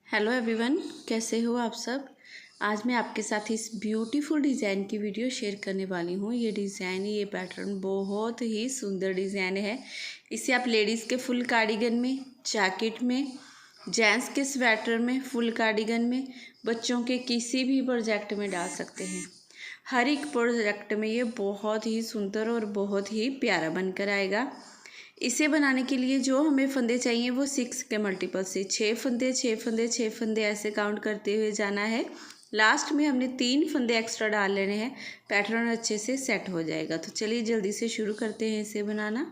Hello everyone, कैसे हो आप सब। आज मैं आपके साथ इस ब्यूटीफुल डिज़ाइन की वीडियो शेयर करने वाली हूँ। ये डिज़ाइन, ये पैटर्न बहुत ही सुंदर डिज़ाइन है। इसे आप लेडीज़ के फुल कार्डिगन में, जैकेट में, जेंट्स के स्वेटर में, फुल कार्डिगन में, बच्चों के किसी भी प्रोजेक्ट में डाल सकते हैं। हर एक प्रोजेक्ट में ये बहुत ही सुंदर और बहुत ही प्यारा बनकर आएगा। इसे बनाने के लिए जो हमें फंदे चाहिए वो 6 के मल्टीपल से 6 फंदे 6 फंदे 6 फंदे ऐसे काउंट करते हुए जाना है। लास्ट में हमने 3 फंदे एक्स्ट्रा डाल लेने हैं। पैटर्न अच्छे से सेट हो जाएगा। तो चलिए जल्दी से शुरू करते हैं इसे बनाना।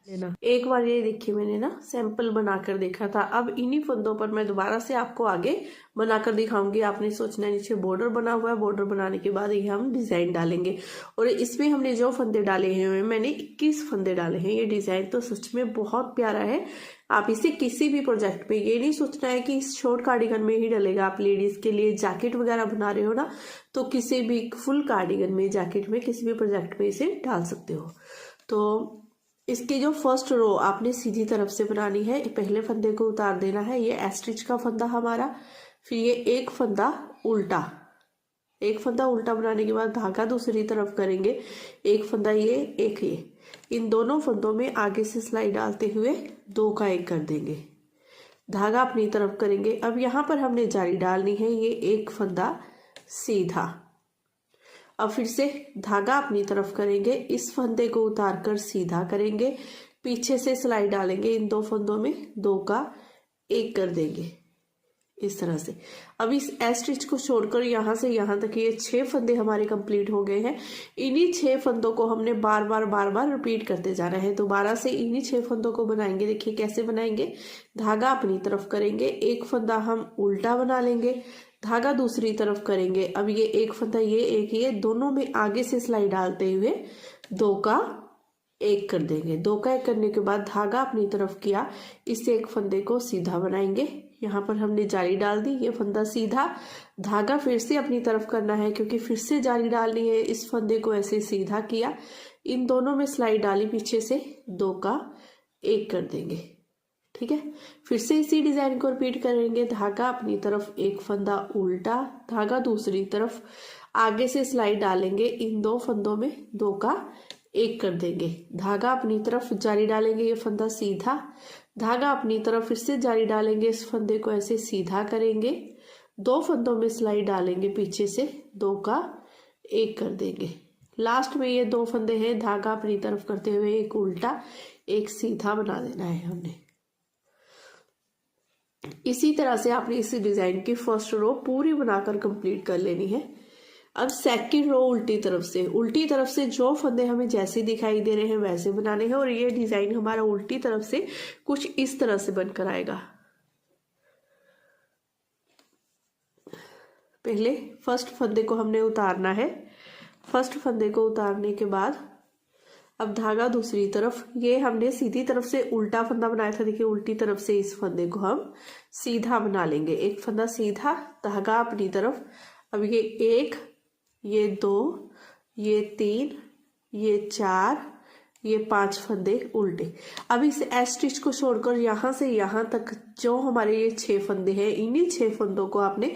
लेना। एक बार ये देखिए, मैंने ना सैंपल बनाकर देखा था। अब इन्हीं फंदों पर मैं दोबारा से आपको आगे बनाकर दिखाऊंगी। आपने सोचना, नीचे बॉर्डर बना हुआ है, बॉर्डर बनाने के बाद ये हम डिजाइन डालेंगे। और इसमें हमने जो फंदे डाले हैं, मैंने 21 फंदे डाले हैं। ये डिजाइन तो सच में बहुत प्यारा है। आप इसे किसी भी प्रोजेक्ट में, ये नहीं सोचना है कि इस शॉर्ट कार्डिगन में ही डलेगा। आप लेडीज के लिए जैकेट वगैरह बना रहे हो ना, तो किसी भी फुल कार्डिगन में, जैकेट में, किसी भी प्रोजेक्ट में इसे डाल सकते हो। तो इसकी जो फर्स्ट रो आपने सीधी तरफ से बनानी है। पहले फंदे को उतार देना है, ये एस्ट्रिच का फंदा हमारा। फिर ये एक फंदा उल्टा, एक फंदा उल्टा बनाने के बाद धागा दूसरी तरफ करेंगे। एक फंदा ये, एक ये, इन दोनों फंदों में आगे से सिलाई डालते हुए 2 का 1 कर देंगे। धागा अपनी तरफ करेंगे। अब यहाँ पर हमने जाली डालनी है। ये एक फंदा सीधा, अब फिर से धागा अपनी तरफ करेंगे। इस फंदे को उतार कर सीधा करेंगे, पीछे से सिलाई डालेंगे। इन 2 फंदों में 2 का 1 कर देंगे इस तरह से। अब इस स्टिच को छोड़कर यहाँ से यहाँ तक ये 6 फंदे हमारे कंप्लीट हो गए हैं। इन्हीं 6 फंदों को हमने बार बार रिपीट करते जाना है। दोबारा से इन्हीं 6 फंदों को बनाएंगे। देखिए कैसे बनाएंगे। धागा अपनी तरफ करेंगे, एक फंदा हम उल्टा बना लेंगे, धागा दूसरी तरफ करेंगे। अब ये एक फंदा, ये एक, ये दोनों में आगे से सिलाई डालते हुए 2 का 1 कर देंगे। 2 का 1 करने के बाद धागा अपनी तरफ किया, इस एक फंदे को सीधा बनाएंगे। यहाँ पर हमने जाली डाल दी, ये फंदा सीधा, धागा फिर से अपनी तरफ करना है क्योंकि फिर से जाली डालनी है। इस फंदे को ऐसे सीधा किया, इन दोनों में सिलाई डाली, पीछे से 2 का 1 कर देंगे। ठीक है, फिर से इसी डिजाइन को रिपीट करेंगे। धागा अपनी तरफ, एक फंदा उल्टा, धागा दूसरी तरफ, आगे से सिलाई डालेंगे। इन 2 फंदों में 2 का 1 कर देंगे। धागा अपनी तरफ, जाली डालेंगे, ये फंदा सीधा, धागा अपनी तरफ, फिर से जाली डालेंगे, इस फंदे को ऐसे सीधा करेंगे। 2 फंदों में सिलाई डालेंगे, पीछे से 2 का 1 कर देंगे। लास्ट में ये 2 फंदे हैं, धागा अपनी तरफ करते हुए एक उल्टा, एक सीधा बना देना है हमने। इसी तरह से आपने इस डिजाइन की फर्स्ट रो पूरी बनाकर कंप्लीट कर लेनी है। अब सेकंड रो उल्टी तरफ से जो फंदे हमें जैसे दिखाई दे रहे हैं वैसे बनाने हैं। और ये डिजाइन हमारा उल्टी तरफ से कुछ इस तरह से बनकर आएगा। पहले फर्स्ट फंदे को हमने उतारना है। फर्स्ट फंदे को उतारने के बाद अब धागा दूसरी तरफ, ये हमने सीधी तरफ से उल्टा फंदा बनाया था। देखिए उल्टी तरफ से इस फंदे को हम सीधा बना लेंगे। एक फंदा सीधा, धागा अपनी तरफ। अब ये 1, ये 2, ये 3, ये 4, ये 5 फंदे उल्टे। अब इस स्टिच को छोड़कर यहाँ से यहाँ तक जो हमारे ये 6 फंदे हैं, इन्हीं 6 फंदों को आपने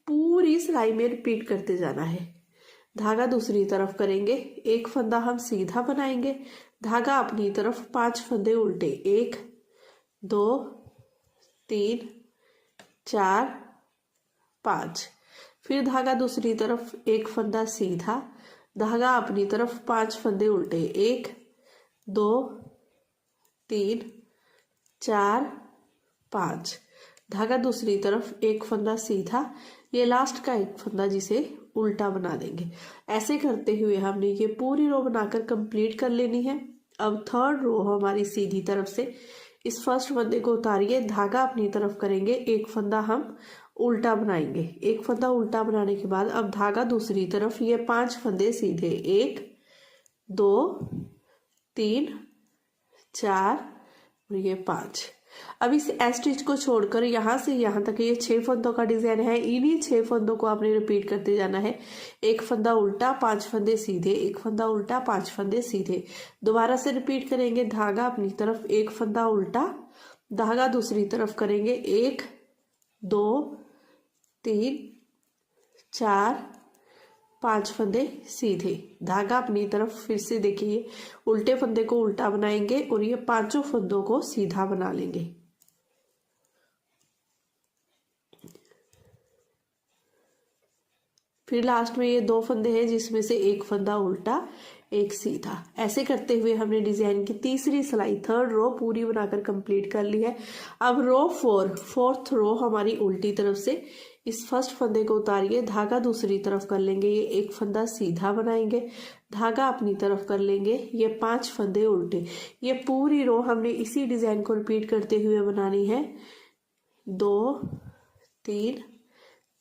पूरी सिलाई में रिपीट करते जाना है। धागा दूसरी तरफ करेंगे, एक फंदा हम सीधा बनाएंगे, धागा अपनी तरफ, 5 फंदे उल्टे, 1 2 3 4 5। फिर धागा दूसरी तरफ, एक फंदा सीधा, धागा अपनी तरफ, 5 फंदे उल्टे, 1 2 3 4 5। धागा दूसरी तरफ, एक फंदा सीधा, ये लास्ट का एक फंदा जिसे उल्टा बना देंगे। ऐसे करते हुए हमने ये पूरी रो बनाकर कंप्लीट कर लेनी है। अब थर्ड रो हमारी सीधी तरफ से, इस फर्स्ट फंदे को उतारिए, धागा अपनी तरफ करेंगे, एक फंदा हम उल्टा बनाएंगे। एक फंदा उल्टा बनाने के बाद अब धागा दूसरी तरफ, ये 5 फंदे सीधे, 1 2 3 4 और ये 5। अब इस स्टिच को छोड़कर यहाँ से यहाँ तक ये 6 फंदों का डिजाइन है। इन्हीं 6 फंदों को आपने रिपीट करते जाना है। एक फंदा उल्टा, 5 फंदे सीधे, एक फंदा उल्टा, 5 फंदे सीधे। दोबारा से रिपीट करेंगे। धागा अपनी तरफ, एक फंदा उल्टा, धागा दूसरी तरफ करेंगे, 1 2 3 4 5 फंदे सीधे, धागा अपनी तरफ फिर से देखिए, उल्टे फंदे को उल्टा बनाएंगे और ये पांचों फंदों को सीधा बना लेंगे। फिर लास्ट में ये 2 फंदे हैं जिसमें से एक फंदा उल्टा एक सीधा। ऐसे करते हुए हमने डिजाइन की तीसरी सिलाई, थर्ड रो पूरी बनाकर कंप्लीट कर ली है। अब रो 4, 4th रो हमारी उल्टी तरफ से, इस फर्स्ट फंदे को उतारिए, धागा दूसरी तरफ कर लेंगे, ये एक फंदा सीधा बनाएंगे, धागा अपनी तरफ कर लेंगे, ये 5 फंदे उल्टे। ये पूरी रो हमने इसी डिजाइन को रिपीट करते हुए बनानी है। 2 3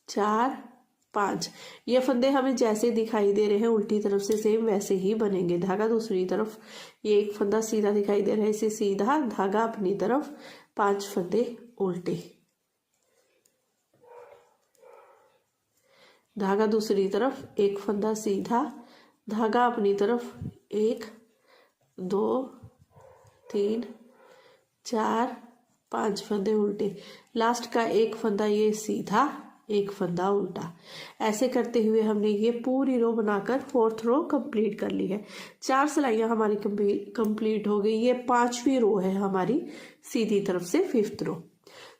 4 5। ये फंदे हमें जैसे दिखाई दे रहे हैं उल्टी तरफ से सेम वैसे ही बनेंगे। धागा दूसरी तरफ, ये एक फंदा सीधा दिखाई दे रहा है, इसे सीधा, धागा अपनी तरफ, 5 फंदे उल्टे, धागा दूसरी तरफ, एक फंदा सीधा, धागा अपनी तरफ, 1 2 3 4 5 फंदे उल्टे, लास्ट का एक फंदा ये सीधा, एक फंदा उल्टा। ऐसे करते हुए हमने ये पूरी रो बनाकर 4th रो कंप्लीट कर ली है। 4 सिलाइयाँ हमारी कंप्लीट हो गई। ये 5वीं रो है हमारी सीधी तरफ से 5th रो।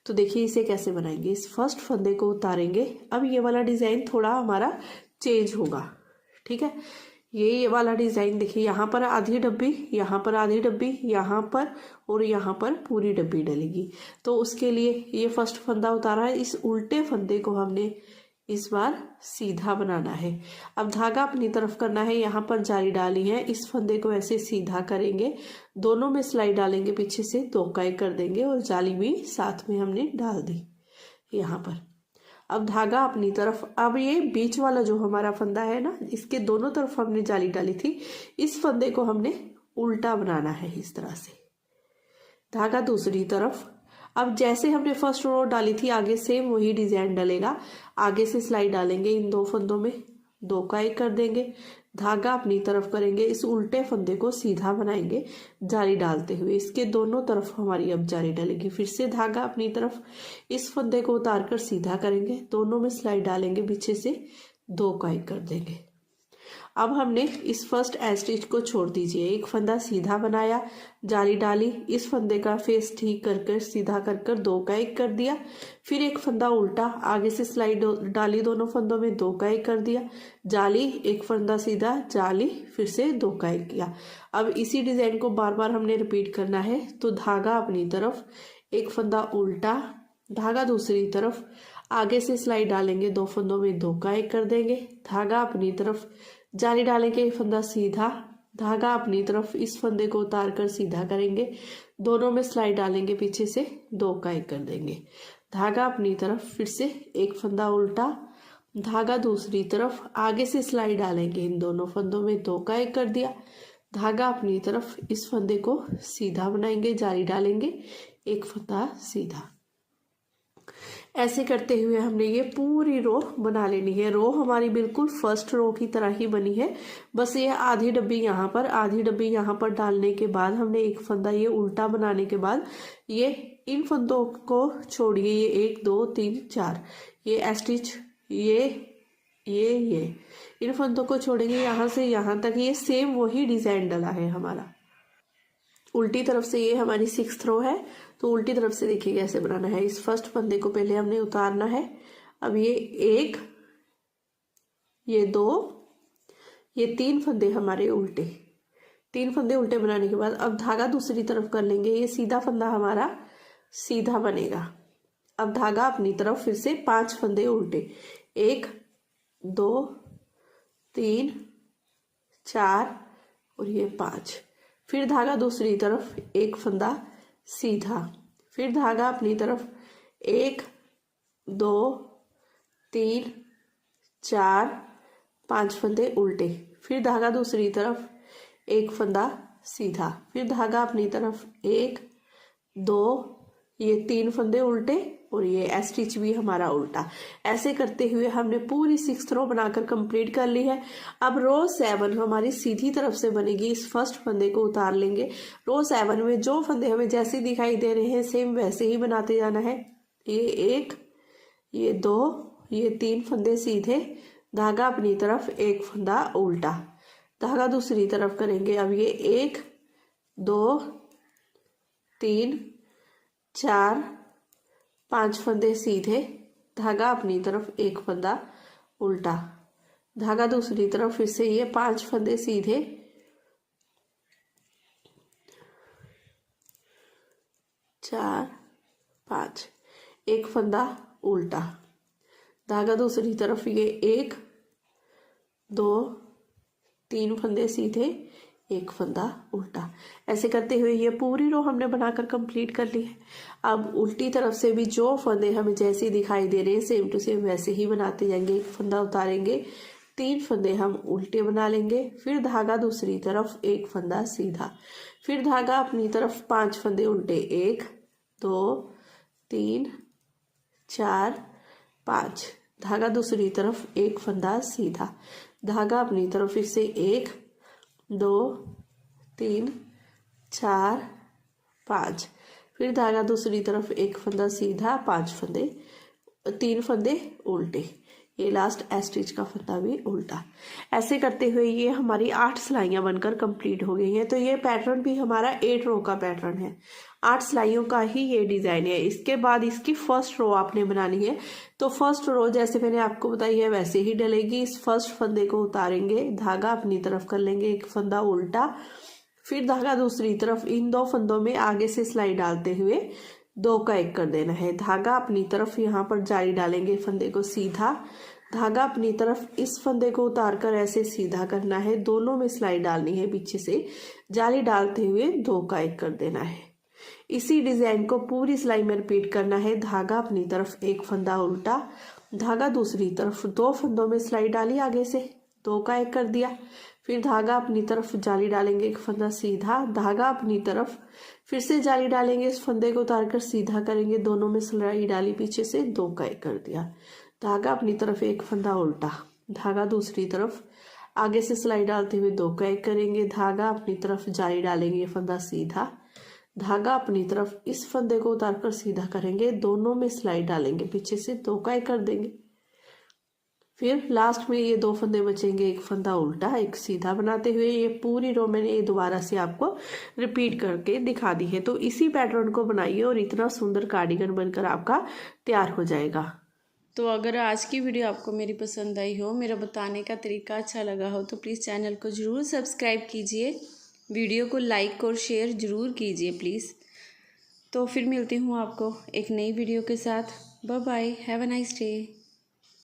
तो देखिए इसे कैसे बनाएंगे। इस फर्स्ट फंदे को उतारेंगे। अब ये वाला डिजाइन थोड़ा हमारा चेंज होगा, ठीक है। ये वाला डिजाइन देखिए, यहाँ पर आधी डब्बी, यहाँ पर आधी डब्बी, यहाँ पर और यहाँ पर पूरी डब्बी डलेगी। तो उसके लिए ये फर्स्ट फंदा उतारा है, इस उल्टे फंदे को हमने इस बार सीधा बनाना है। अब धागा अपनी तरफ करना है, यहाँ पर जाली डाली है, इस फंदे को ऐसे सीधा करेंगे, दोनों में सिलाई डालेंगे, पीछे से 2 काई कर देंगे और जाली भी साथ में हमने डाल दी यहाँ पर। अब धागा अपनी तरफ, अब ये बीच वाला जो हमारा फंदा है ना, इसके दोनों तरफ हमने जाली डाली थी, इस फंदे को हमने उल्टा बनाना है इस तरह से, धागा दूसरी तरफ। अब जैसे हमने फर्स्ट रो डाली थी आगे सेम वही डिजाइन डलेगा। आगे से सिलाई डालेंगे, इन 2 फंदों में 2 का 1 कर देंगे, धागा अपनी तरफ करेंगे, इस उल्टे फंदे को सीधा बनाएंगे जाली डालते हुए, इसके दोनों तरफ हमारी अब जाली डलेगी। फिर से धागा अपनी तरफ, इस फंदे को उतारकर सीधा करेंगे, दोनों में सिलाई डालेंगे, पीछे से 2 का 1 कर देंगे। अब हमने इस फर्स्ट एज स्टिच को छोड़ दीजिए, एक फंदा सीधा बनाया, जाली डाली, इस फंदे का फेस ठीक कर कर सीधा कर कर 2 का 1 कर दिया। फिर एक फंदा उल्टा, आगे से सिलाई डाली, दोनों फंदों में 2 का 1 कर दिया, जाली, एक फंदा सीधा, जाली, फिर से 2 का 1 किया। अब इसी डिजाइन को बार बार हमने रिपीट करना है। तो धागा अपनी तरफ, एक फंदा उल्टा, धागा दूसरी तरफ, आगे से सिलाई डालेंगे, 2 फंदों में 2 का 1 कर देंगे, धागा अपनी तरफ, जाली डालेंगे, फंदा सीधा, धागा अपनी तरफ, इस फंदे को उतार कर सीधा करेंगे, दोनों में सिलाई डालेंगे, पीछे से 2 का 1 कर देंगे, धागा अपनी तरफ, फिर से एक फंदा उल्टा, धागा दूसरी तरफ, आगे से सिलाई डालेंगे, इन दोनों फंदों में 2 का 1 कर दिया, धागा अपनी तरफ, इस फंदे को सीधा बनाएंगे, जाली डालेंगे, एक फंदा सीधा। ऐसे करते हुए हमने ये पूरी रो बना लेनी है। रो हमारी बिल्कुल फर्स्ट रो की तरह ही बनी है, बस ये आधी डब्बी यहाँ पर, आधी डब्बी यहाँ पर डालने के बाद हमने एक फंदा ये उल्टा बनाने के बाद ये इन फंदों को छोड़िए, ये 1 2 3 4, ये स्टिच, ये इन फंदों को छोड़ेंगे, यहाँ से यहाँ तक ये सेम वही डिजाइन डला है हमारा। उल्टी तरफ से ये हमारी 6th रो है, तो उल्टी तरफ से देखिए कैसे बनाना है। इस फर्स्ट फंदे को पहले हमने उतारना है। अब ये 1, ये 2, ये 3 फंदे हमारे उल्टे, 3 फंदे उल्टे बनाने के बाद अब धागा दूसरी तरफ कर लेंगे, ये सीधा फंदा हमारा सीधा बनेगा। अब धागा अपनी तरफ, फिर से 5 फंदे उल्टे, 1 2 3 4 और ये 5। फिर धागा दूसरी तरफ, एक फंदा सीधा, फिर धागा अपनी तरफ, 1 2 3 4 5 फंदे उल्टे, फिर धागा दूसरी तरफ, एक फंदा सीधा, फिर धागा अपनी तरफ, 1 2, ये 3 फंदे उल्टे और ये स्टिच भी हमारा उल्टा। ऐसे करते हुए हमने पूरी 6th रो बनाकर कंप्लीट कर ली है। अब रो 7 हमारी सीधी तरफ से बनेगी। इस फर्स्ट फंदे को उतार लेंगे। रो 7 में जो फंदे हमें जैसे दिखाई दे रहे हैं सेम वैसे ही बनाते जाना है। ये 1 ये 2, ये 3 फंदे सीधे, धागा अपनी तरफ, एक फंदा उल्टा, धागा दूसरी तरफ करेंगे। अब ये 1 2 3 4 5 फंदे सीधे, धागा अपनी तरफ, एक फंदा उल्टा, धागा दूसरी तरफ, फिर से ये 5 फंदे सीधे, 4 5, एक फंदा उल्टा, धागा दूसरी तरफ, ये 1 2 3 फंदे सीधे, एक फंदा उल्टा। ऐसे करते हुए ये पूरी रो हमने बनाकर कंप्लीट कर ली है। अब उल्टी तरफ से भी जो फंदे हमें जैसे दिखाई दे रहे हैं सेम टू सेम वैसे ही बनाते जाएंगे। एक फंदा उतारेंगे, 3 फंदे हम उल्टे बना लेंगे, फिर धागा दूसरी तरफ, एक फंदा सीधा, फिर धागा अपनी तरफ, 5 फंदे उल्टे, 1 2 3 4 5, धागा दूसरी तरफ, एक फंदा सीधा, धागा अपनी तरफ, फिर से 1 2 3 4 5, फिर धागा दूसरी तरफ, एक फंदा सीधा, 5 फंदे, 3 फंदे उल्टे, ये लास्ट स्टिच का फंदा भी उल्टा। ऐसे करते हुए ये हमारी 8 सिलाइयाँ बनकर कंप्लीट हो गई हैं। तो ये पैटर्न भी हमारा 8 रो का पैटर्न है, 8 सिलाइयों का ही ये डिज़ाइन है। इसके बाद इसकी फर्स्ट रो आपने बनानी है। तो फर्स्ट रो जैसे मैंने आपको बताई है वैसे ही डलेगी। इस फर्स्ट फंदे को उतारेंगे, धागा अपनी तरफ कर लेंगे, एक फंदा उल्टा, फिर धागा दूसरी तरफ, इन 2 फंदों में आगे से सिलाई डालते हुए 2 का 1 कर देना है, धागा अपनी तरफ, यहाँ पर जाली डालेंगे, फंदे को सीधा, धागा अपनी तरफ, इस फंदे को उतार कर ऐसे सीधा करना है, दोनों में सिलाई डालनी है, पीछे से जाली डालते हुए 2 का 1 कर देना है। इसी डिजाइन को पूरी सिलाई में रिपीट करना है। धागा अपनी तरफ, एक फंदा उल्टा, धागा दूसरी तरफ, 2 फंदों में सिलाई डाली, आगे से 2 का 1 कर दिया, फिर धागा अपनी तरफ जाली डालेंगे, एक फंदा सीधा, धागा अपनी तरफ, फिर से जाली डालेंगे, इस फंदे को उतारकर सीधा करेंगे, दोनों में सिलाई डाली, पीछे से 2 का 1 कर दिया, धागा अपनी तरफ, एक फंदा उल्टा, धागा दूसरी तरफ, आगे से सिलाई डालते हुए 2 का 1 करेंगे, धागा अपनी तरफ जाली डालेंगे, फंदा सीधा, धागा अपनी तरफ, इस फंदे को उतारकर सीधा करेंगे, दोनों में सिलाई डालेंगे, पीछे से 2 का 1 कर देंगे, फिर लास्ट में ये 2 फंदे बचेंगे, एक फंदा उल्टा, एक सीधा बनाते हुए ये पूरी रो मैंने ये दोबारा से आपको रिपीट करके दिखा दी है। तो इसी पैटर्न को बनाइए और इतना सुंदर कार्डिगन बनकर आपका तैयार हो जाएगा। तो अगर आज की वीडियो आपको मेरी पसंद आई हो, मेरा बताने का तरीका अच्छा लगा हो, तो प्लीज़ चैनल को ज़रूर सब्सक्राइब कीजिए, वीडियो को लाइक और शेयर ज़रूर कीजिए प्लीज़। तो फिर मिलती हूँ आपको एक नई वीडियो के साथ। Bye bye, have a nice day.